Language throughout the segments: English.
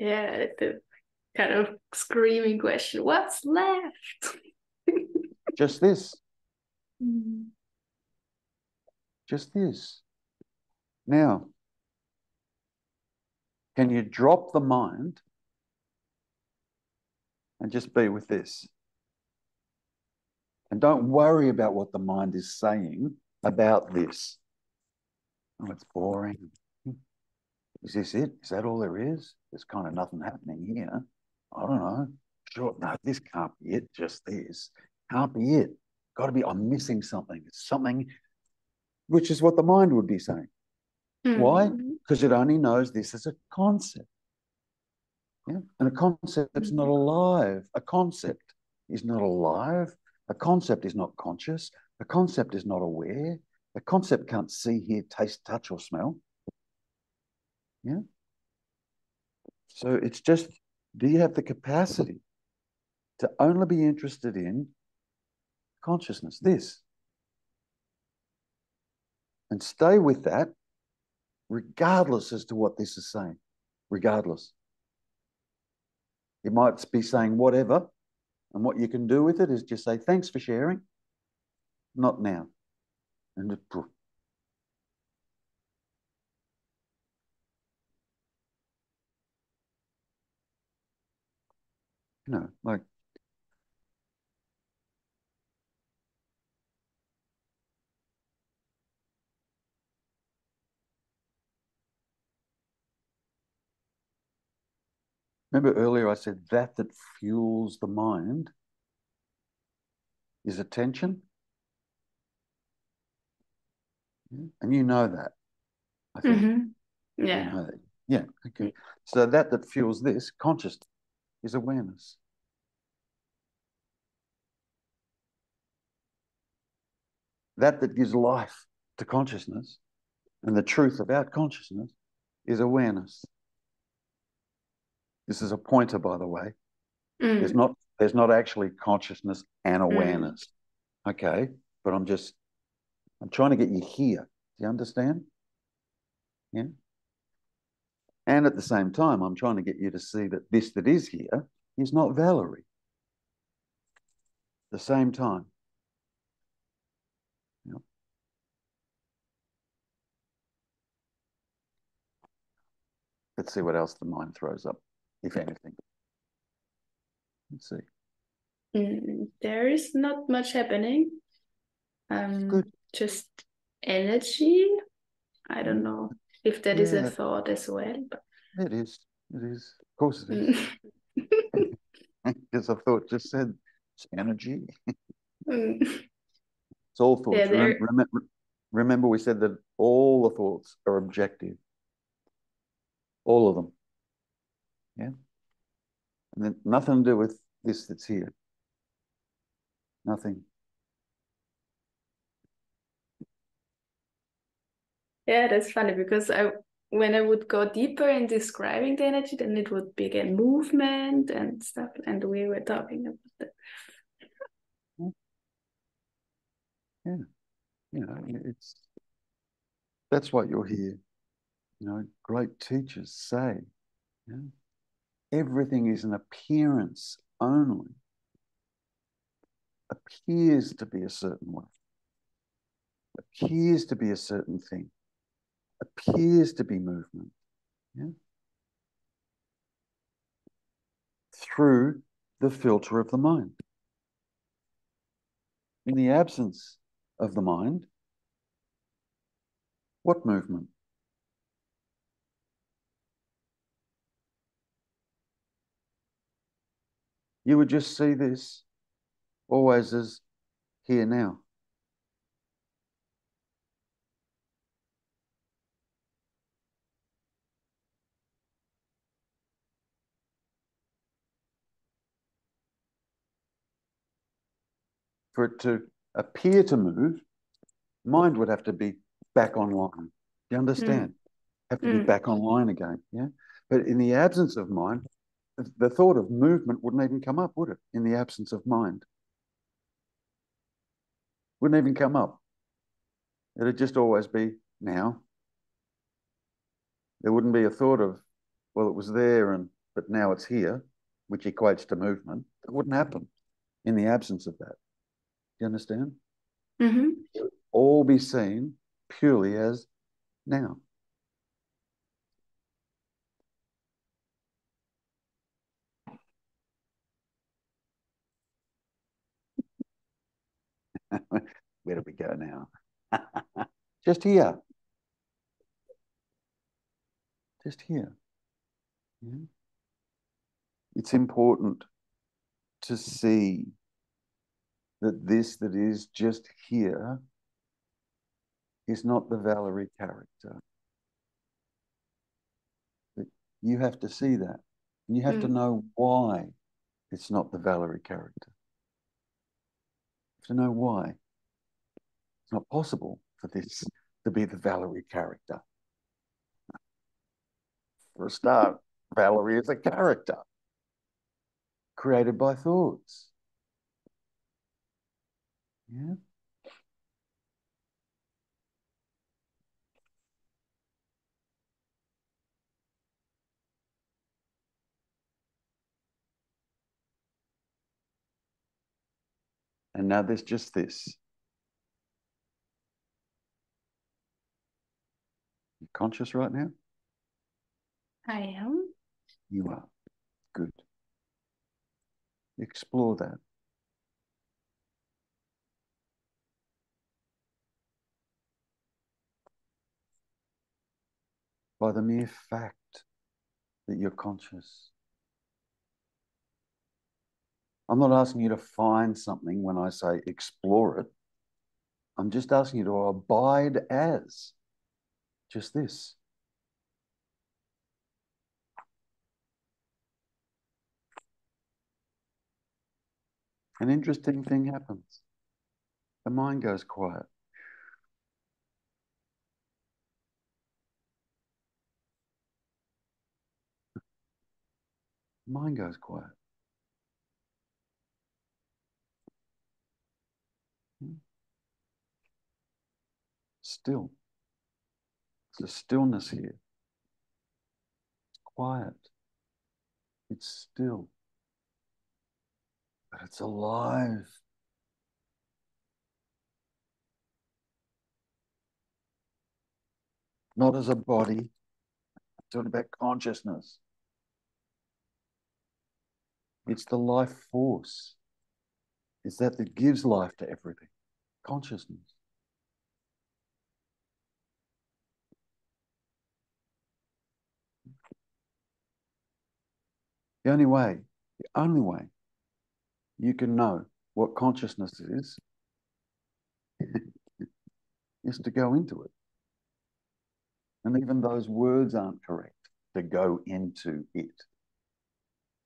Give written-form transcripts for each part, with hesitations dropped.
Yeah, the kind of screaming question, what's left? Just this. Mm. Just this. Now, can you drop the mind and just be with this? And don't worry about what the mind is saying about this. Oh, it's boring. Is this it? Is that all there is? There's kind of nothing happening here. I don't know. Sure, no, this can't be it. Just this. Can't be it. Got to be, I'm missing something. It's something, which is what the mind would be saying. Why? Because it only knows this as a concept. Yeah? And a concept's not alive. A concept is not alive. A concept is not conscious. A concept is not aware. A concept can't see, hear, taste, touch, or smell. Yeah. So it's just, do you have the capacity to only be interested in consciousness, this? And stay with that, regardless as to what this is saying, regardless. It might be saying whatever, and what you can do with it is just say, thanks for sharing, not now. And just, you know, like, remember earlier I said that fuels the mind is attention? Yeah. And you know that, I think. Yeah. You know that. Yeah, okay. So that fuels this, consciousness, is awareness. That gives life to consciousness and the truth about consciousness is awareness. This is a pointer, by the way. There's not actually consciousness and awareness. Okay, but I'm trying to get you here. Do you understand? Yeah. And at the same time, I'm trying to get you to see that this that is here is not Valerie. At the same time. Yeah. Let's see what else the mind throws up, if anything. Let's see. There is not much happening. Good. Just energy. I don't know if that is a thought as well. But... It is. It is. Of course it is. Because I thought just said it's energy. It's all thoughts. Yeah, remember we said that all the thoughts are objective. All of them. Yeah. And then nothing to do with this that's here. Nothing. Yeah, that's funny because when I would go deeper in describing the energy, then it would be again movement and stuff, and we were talking about that. Yeah, you know, that's what you're here. You know, great teachers say, you know, everything is an appearance only. Appears to be a certain way. Appears to be a certain thing. Appears to be movement. Yeah. Through the filter of the mind. In the absence of the mind, what movement? You would just see this always as here now. For it to appear to move, mind would have to be back online. Do you understand? Have to be back online again. Yeah. But in the absence of mind, the thought of movement wouldn't even come up, would it? In the absence of mind. Wouldn't even come up. It'd just always be now. There wouldn't be a thought of, well, it was there and but now it's here, which equates to movement. It wouldn't happen in the absence of that. Do you understand? Mm-hmm. It would all be seen purely as now. Where do we go now? Just here. Just here. Yeah. It's important to see that this that is just here is not the Valerie character. But you have to see that. And you have to know why it's not the Valerie character. You have to know why. It's not possible for this to be the Valerie character. For a start, Valerie is a character created by thoughts. Yeah. And now there's just this. You're conscious right now? I am. You are. Good. Explore that. By the mere fact that you're conscious. I'm not asking you to find something when I say explore it. I'm just asking you to abide as just this. An interesting thing happens. The mind goes quiet. The mind goes quiet. Still. There's a stillness here. It's quiet. It's still. But it's alive. Not as a body. I'm talking about consciousness. It's the life force. It's that gives life to everything. Consciousness. The only way you can know what consciousness is to go into it. And even those words aren't correct, to go into it.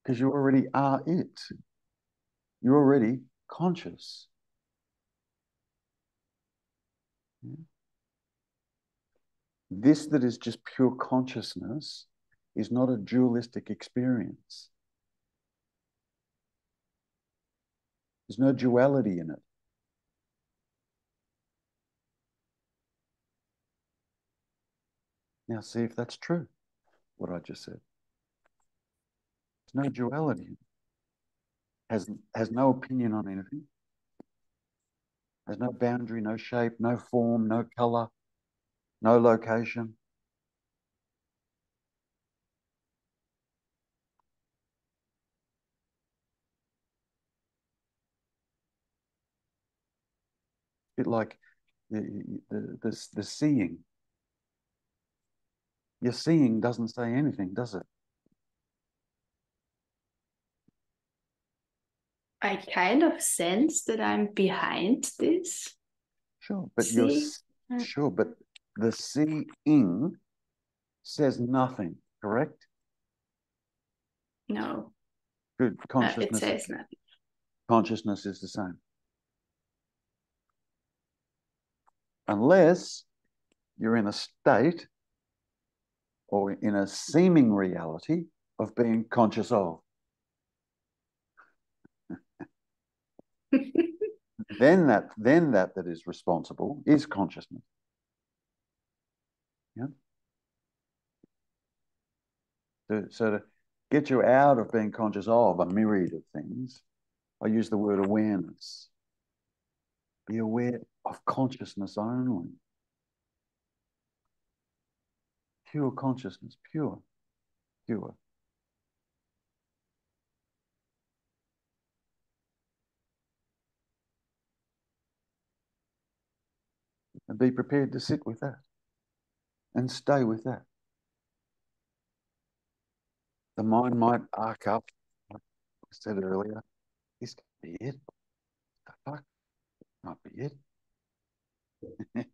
Because you already are it. You're already conscious. This that is just pure consciousness is not a dualistic experience. There's no duality in it. Now see if that's true, what I just said. There's no duality. Has no opinion on anything. Has no boundary, no shape, no form, no color, no location. A bit like the seeing. Your seeing doesn't say anything, does it? I kind of sense that I'm behind this. Sure, but See? the seeing says nothing, correct? No, Good. it says nothing. Consciousness is the same. Unless you're in a state or in a seeming reality of being conscious of. then that is responsible is consciousness. Yeah. So get you out of being conscious of a myriad of things, I use the word awareness. Be aware of consciousness only. Pure consciousness, pure. And be prepared to sit with that and stay with that. The mind might arc up, like I said earlier. This could be it. The fuck might be it.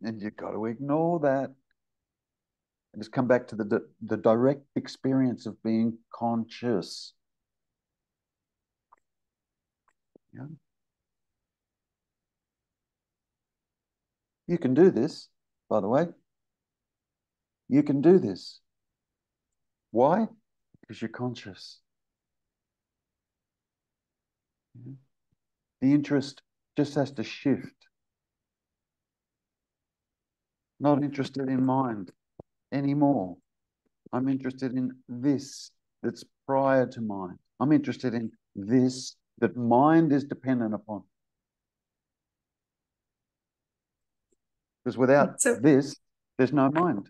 And you've got to ignore that. And just come back to the direct experience of being conscious. Yeah. You can do this, by the way. You can do this. Why? Because you're conscious. Yeah. The interest just has to shift. Not interested in mind anymore. I'm interested in this that's prior to mind. I'm interested in this that mind is dependent upon. Because without this, there's no mind.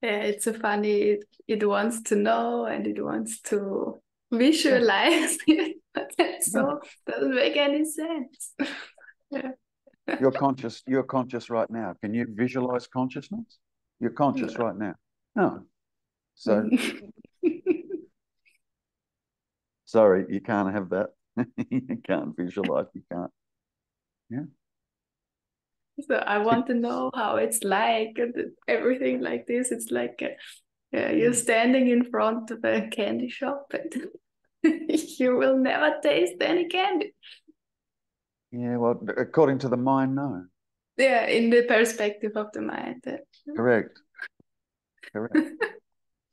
Yeah, it's a funny, it wants to know and it wants to visualize it, but that so doesn't make any sense. Yeah. You're conscious right now. Can you visualize consciousness? You're conscious right now. No. So sorry, you can't have that. You can't visualize, you can't. Yeah. So I want to know how it's like, and everything like this. It's like you're standing in front of a candy shop and you will never taste any candy. Yeah, well, according to the mind, no. Yeah, in the perspective of the mind. Correct.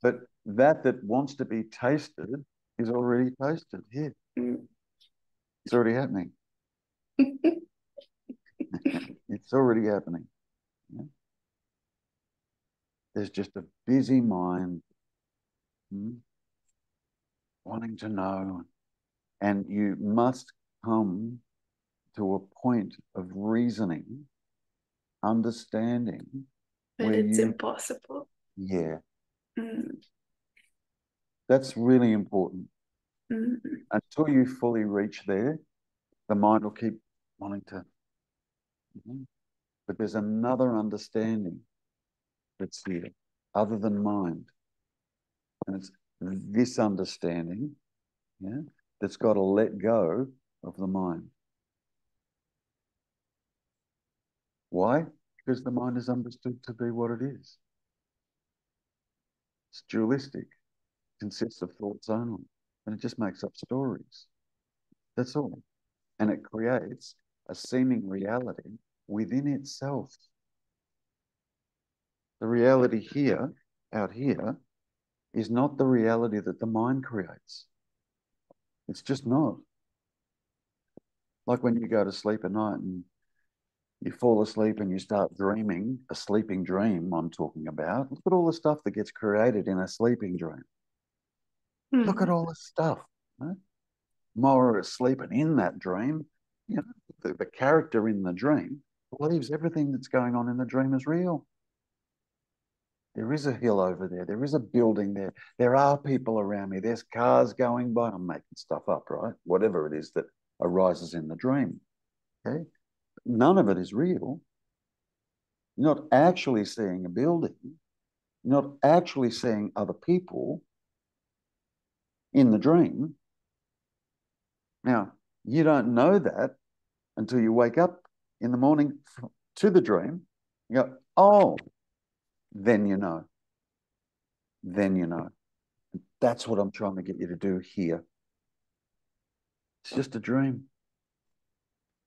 But that wants to be tasted is already tasted here. It's already happening. It's already happening. Yeah? There's just a busy mind wanting to know. And you must come to a point of reasoning, understanding. But it's impossible. Yeah. That's really important. Until you fully reach there, the mind will keep wanting to. But there's another understanding that's here, other than mind. And it's this understanding, that's got to let go of the mind. Why? Because the mind is understood to be what it is. It's dualistic, consists of thoughts only, and it just makes up stories. That's all. And it creates a seeming reality within itself. The reality here, out here, is not the reality that the mind creates. It's just not. Like when you go to sleep at night and you fall asleep and you start dreaming, a sleeping dream I'm talking about. Look at all the stuff that gets created in a sleeping dream. Look at all this stuff. Right? More asleep and in that dream, the character in the dream believes everything that's going on in the dream is real. There is a hill over there. There is a building there. There are people around me. There's cars going by. I'm making stuff up, right? Whatever it is that arises in the dream. Okay? None of it is real. You're not actually seeing a building. You're not actually seeing other people in the dream. Now, you don't know that until you wake up in the morning to the dream. You go, oh, then you know. Then you know. That's what I'm trying to get you to do here. It's just a dream.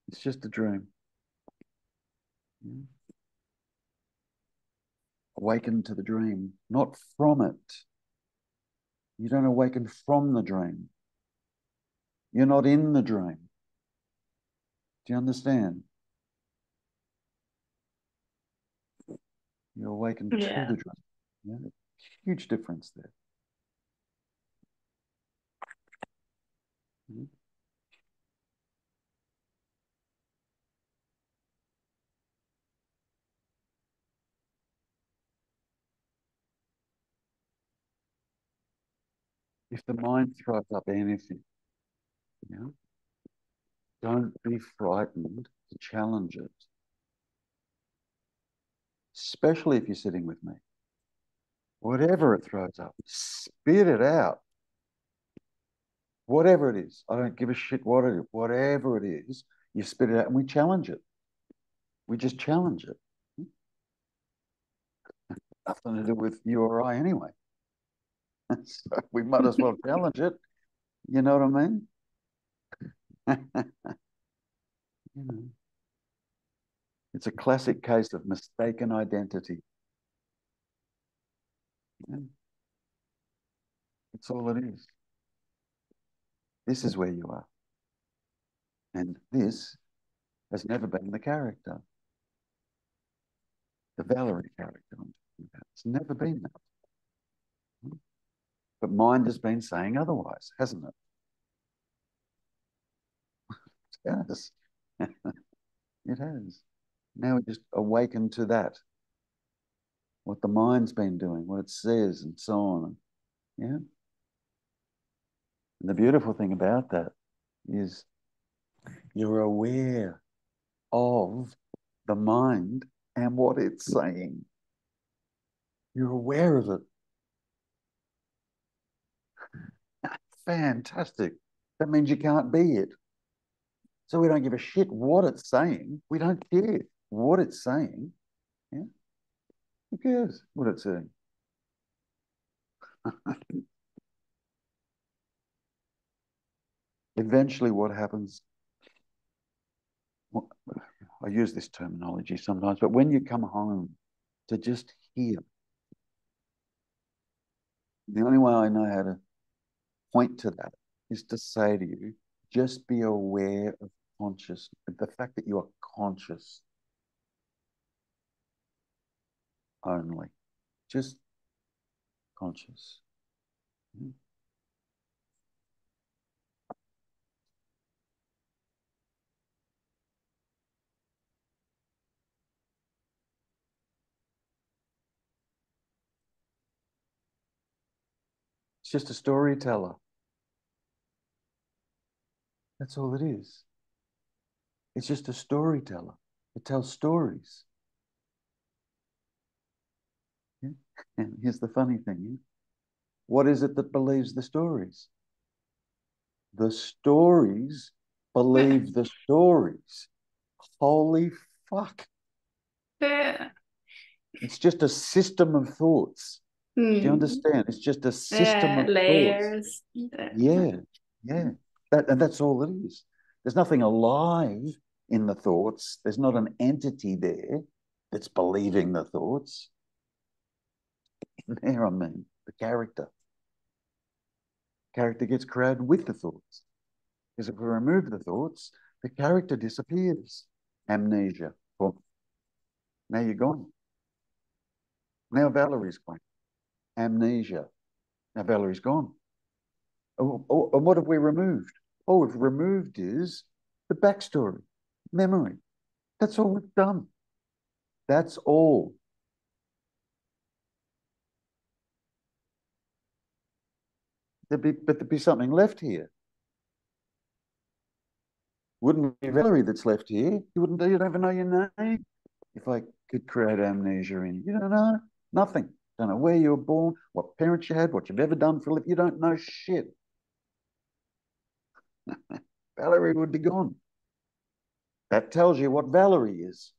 It's just a dream. Awaken to the dream, not from it. You don't awaken from the dream. You're not in the dream. Do you understand? You You awaken to the dream. Yeah? Huge difference there. Mm-hmm. If the mind throws up anything, you know, don't be frightened to challenge it, especially if you're sitting with me. Whatever it throws up, spit it out. Whatever it is, I don't give a shit what it is. Whatever it is, you spit it out and we challenge it. We just challenge it. Nothing to do with you or I anyway. So we might as well challenge it. You know what I mean? You know, it's a classic case of mistaken identity. Yeah. That's all it is. This is where you are. And this has never been the character. The Valerie character I'm talking about. It's never been that. But mind has been saying otherwise, hasn't it? Yes. It has. Now we just awaken to that. What the mind's been doing, what it says, and so on. Yeah. And the beautiful thing about that is you're aware of the mind and what it's saying. You're aware of it. Fantastic. That means you can't be it. So we don't give a shit what it's saying. We don't care what it's saying. Yeah? Who cares what it's saying? Eventually what happens, I use this terminology sometimes, but when you come home to just hear, the only way I know how to point to that is to say to you, just be aware of conscious, the fact that you are conscious only, just conscious. It's just a storyteller. That's all it is. It's just a storyteller. It tells stories. Yeah? And here's the funny thing. Yeah? What is it that believes the stories? The stories believe the stories. Holy fuck. Yeah. It's just a system of thoughts. Do you understand? It's just a system of layers. thoughts. Yeah, yeah. And that's all it is. There's nothing alive in the thoughts. There's not an entity there that's believing the thoughts. In there, I mean, the character. Character gets created with the thoughts. Because if we remove the thoughts, the character disappears. Amnesia. Boom. Now you're gone. Now Valerie's gone. Amnesia. Now Valerie's gone. And what have we removed? All we've removed is the backstory, memory. That's all we've done. That's all. But there'd be something left here. Wouldn't be Valerie that's left here. You don't even know your name. If I could create amnesia in you, you don't know nothing. Don't know where you were born, what parents you had, what you've ever done for a living. You don't know shit. Valerie would be gone. That tells you what Valerie is.